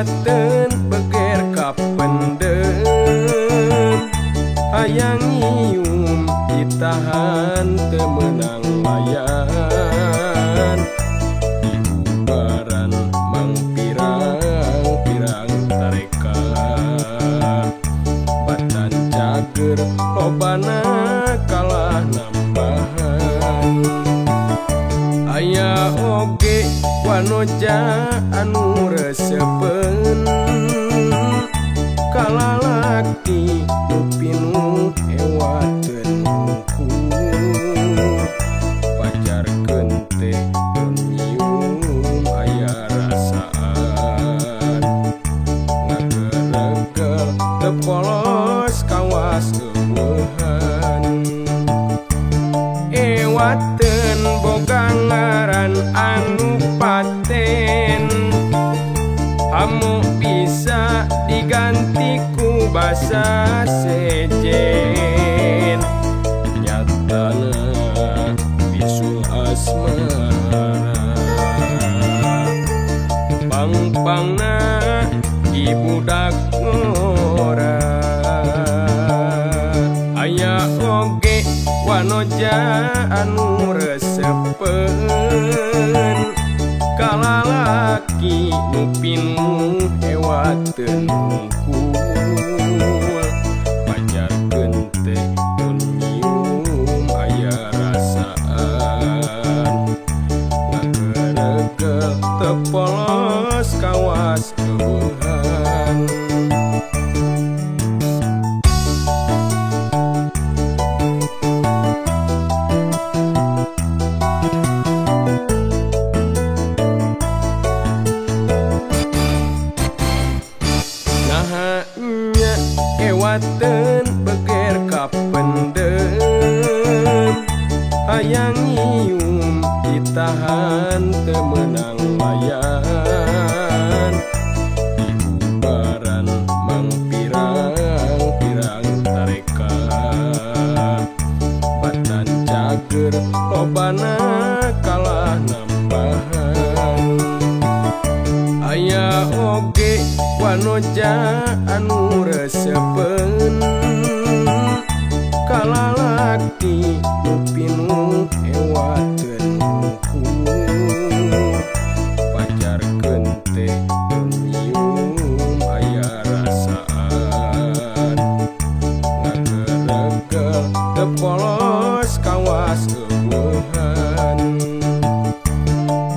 ewateun beger ka pendem hayang nyium ditahan teu meunang layan diubaran mang pirang-pirang tareka batan cager lobana kalah nambahan aya oge wanoja anu resepen kalalaki nu pinuh ewateun hungkul pajarkeun teh mun nyium aya rasaan ngageregel teu polos kawas eueuhan ewateun boga ngaran anu paten hamu bisa diganti ku basa sejen nyatana bisul asmara pang-pangna di budak ngora aya oge wanoja anu resepen kalalaki nu pinuh ewateun hungkul pajarkeun teh mun nyium aya rasaan ngageregel teu polos kawas eueuhan nya ewateun beger ka pendem hayang nyium ditahan teu meunang layan diubaran mang pirang-pirang tareka batan cager lobana kalah nambahan aya oge wanoja anu resepen kalalaki nu pinuh ewateun hungkul pajarkeun teh mun nyium aya rasaan ngageregel teu polos kawas eueuhan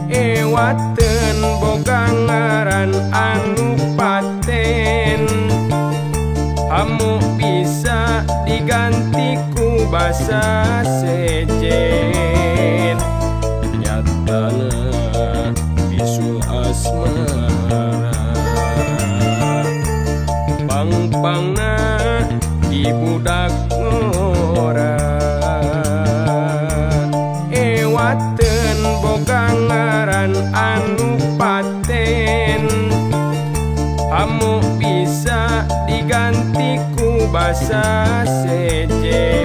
ewateun boga ngaran anu paten hamu bisa diganti ku basa sejen nyatana bisul asmara pang-pangna di budak ngora ewateun boga ngaran anu paten hamu bisa diganti ku basa sejen